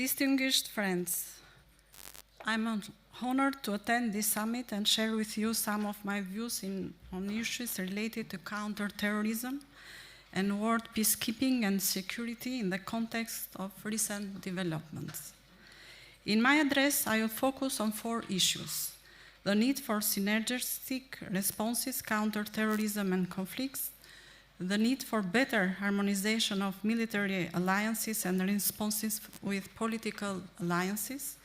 Distinguished friends, I'm honored to attend this summit and share with you some of my views on issues related to counter-terrorism and world peacekeeping and security in the context of recent developments. In my address, I will focus on 4 issues: the need for synergistic responses, counter-terrorism and conflicts, the need for better harmonization of military alliances and responses with political alliances,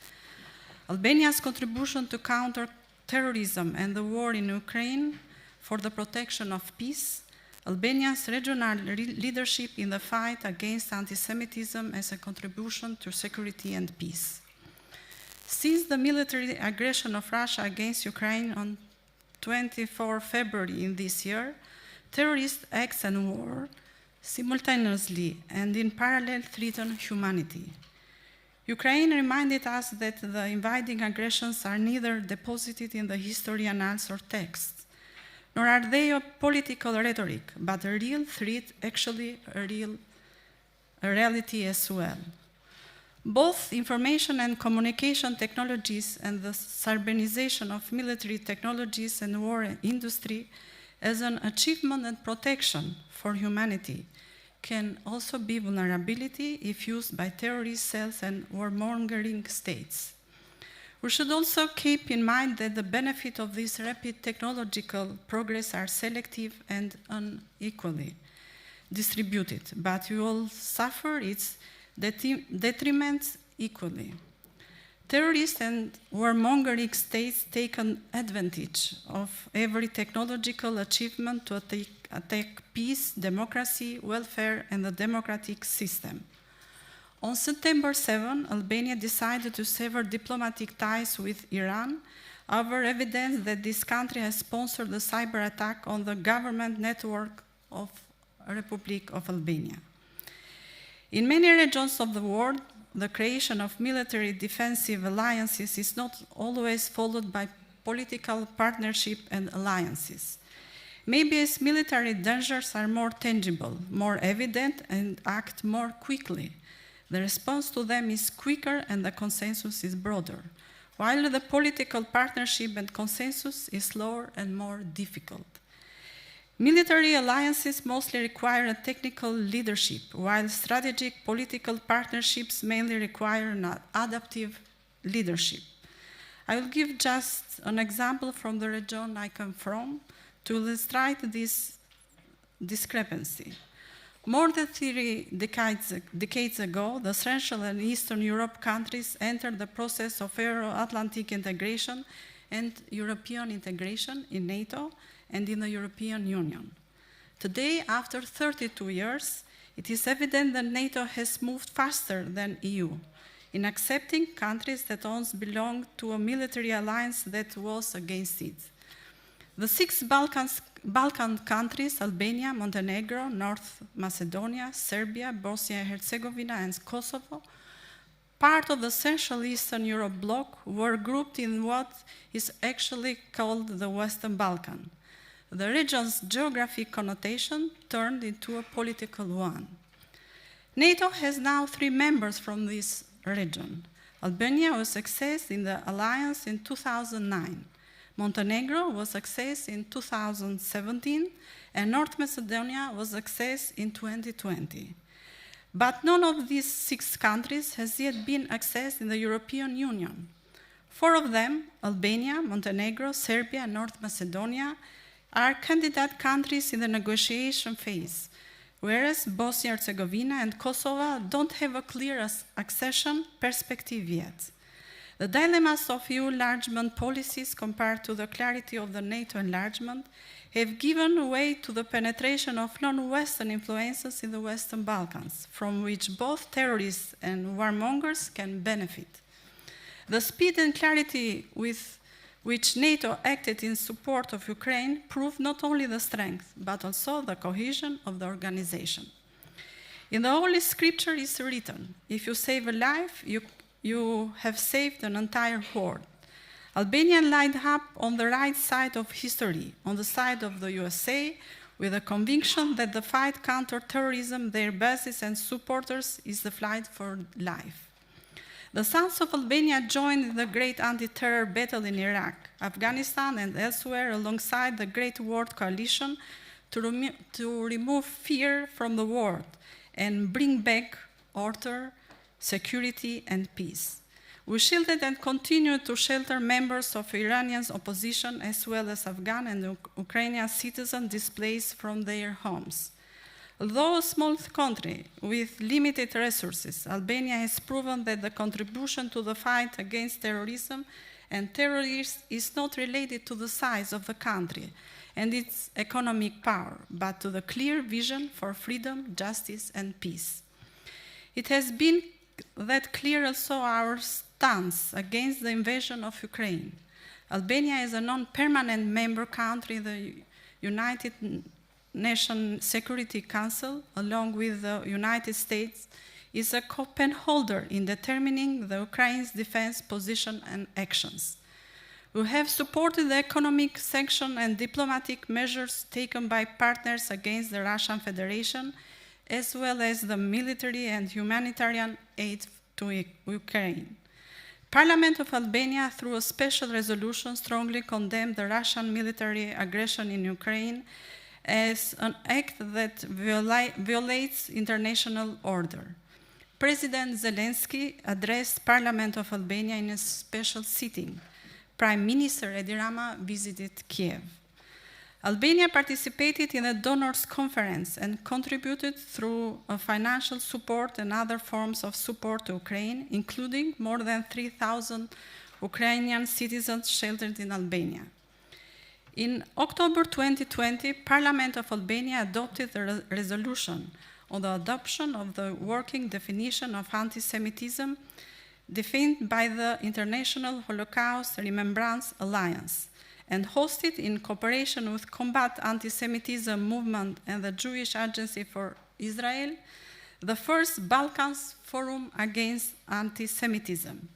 Albania's contribution to counter-terrorism and the war in Ukraine for the protection of peace, Albania's regional leadership in the fight against anti-Semitism as a contribution to security and peace. Since the military aggression of Russia against Ukraine on 24 February in this year, terrorist acts and war simultaneously and in parallel threaten humanity. Ukraine reminded us that the invading aggressions are neither deposited in the history annals or texts, nor are they a political rhetoric, but a real threat, actually a reality as well. Both information and communication technologies and the cyberization of military technologies and war industry as an achievement and protection for humanity can also be vulnerability if used by terrorist cells and warmongering states. We should also keep in mind that the benefit of this rapid technological progress are selective and unequally distributed, but we all suffer its detriment equally. Terrorists and warmongering states take advantage of every technological achievement to attack peace, democracy, welfare, and the democratic system. On September 7, Albania decided to sever diplomatic ties with Iran over evidence that this country has sponsored a cyber attack on the government network of Republic of Albania. In many regions of the world, the creation of military defensive alliances is not always followed by political partnership and alliances. Maybe as military dangers are more tangible, more evident, and act more quickly, the response to them is quicker and the consensus is broader, while the political partnership and consensus is slower and more difficult. Military alliances mostly require a technical leadership, while strategic political partnerships mainly require an adaptive leadership. I will give just an example from the region I come from to illustrate this discrepancy. More than 3 decades ago, the Central and Eastern Europe countries entered the process of Euro-Atlantic integration and European integration in NATO and in the European Union. Today, after 32 years, it is evident that NATO has moved faster than EU in accepting countries that once belonged to a military alliance that was against it. The 6 Balkan countries, Albania, Montenegro, North Macedonia, Serbia, Bosnia and Herzegovina, and Kosovo, part of the Central Eastern Europe bloc, were grouped in what is actually called the Western Balkan. The region's geographic connotation turned into a political one. NATO has now 3 members from this region. Albania was accessed in the alliance in 2009. Montenegro was accessed in 2017, and North Macedonia was accessed in 2020. But none of these 6 countries has yet been accessed in the European Union. 4 of them, Albania, Montenegro, Serbia, and North Macedonia, are candidate countries in the negotiation phase, whereas Bosnia and Herzegovina and Kosovo don't have a clear accession perspective yet. The dilemmas of EU enlargement policies compared to the clarity of the NATO enlargement have given way to the penetration of non-Western influences in the Western Balkans, from which both terrorists and warmongers can benefit. The speed and clarity with which NATO acted in support of Ukraine proved not only the strength, but also the cohesion of the organization. In the Holy Scripture is written, if you save a life, you have saved an entire horde. Albania lined up on the right side of history, on the side of the USA, with a conviction that the fight counter-terrorism, their bases and supporters, is the fight for life. The sons of Albania joined the great anti-terror battle in Iraq, Afghanistan, and elsewhere alongside the Great World Coalition to remove fear from the world and bring back order, security, and peace. We shielded and continue to shelter members of Iranian opposition as well as Afghan and Ukrainian citizens displaced from their homes. Although a small country with limited resources, Albania has proven that the contribution to the fight against terrorism and terrorists is not related to the size of the country and its economic power, but to the clear vision for freedom, justice, and peace. It has been that clear also our stance against the invasion of Ukraine. Albania is a non-permanent member country in the United Nations Security Council, along with the United States, is a co-pen holder in determining the Ukraine's defense position and actions. We have supported the economic sanctions and diplomatic measures taken by partners against the Russian Federation, as well as the military and humanitarian aid to Ukraine. Parliament of Albania, through a special resolution, strongly condemned the Russian military aggression in Ukraine as an act that violates international order. President Zelensky addressed Parliament of Albania in a special sitting. Prime Minister Edi Rama visited Kiev. Albania participated in a donors conference and contributed through financial support and other forms of support to Ukraine, including more than 3,000 Ukrainian citizens sheltered in Albania. In October 2020, Parliament of Albania adopted a resolution on the adoption of the working definition of anti-Semitism defined by the International Holocaust Remembrance Alliance and hosted in cooperation with Combat Anti-Semitism Movement and the Jewish Agency for Israel, the first Balkans Forum Against Anti-Semitism.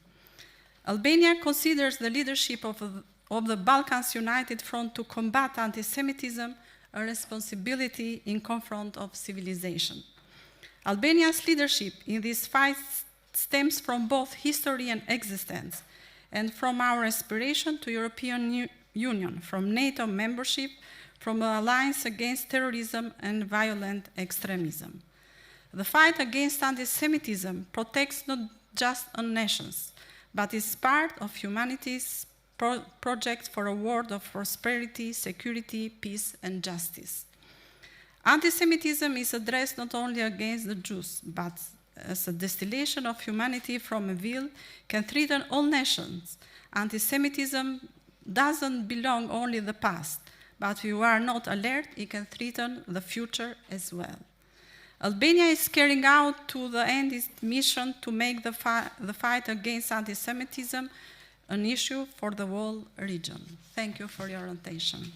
Albania considers the leadership of the Balkans United Front to combat anti-Semitism a responsibility in confront of civilization. Albania's leadership in this fight stems from both history and existence, and from our aspiration to European Union, from NATO membership, from the Alliance Against Terrorism and Violent Extremism. The fight against anti-Semitism protects not just nations, but is part of humanity's project for a world of prosperity, security, peace, and justice. Anti-Semitism is addressed not only against the Jews, but as a distillation of humanity from evil can threaten all nations. Anti-Semitism doesn't belong only in the past, but if we are not alert, it can threaten the future as well. Albania is carrying out to the end its mission to make the fight against anti-Semitism an issue for the whole region. Thank you for your attention.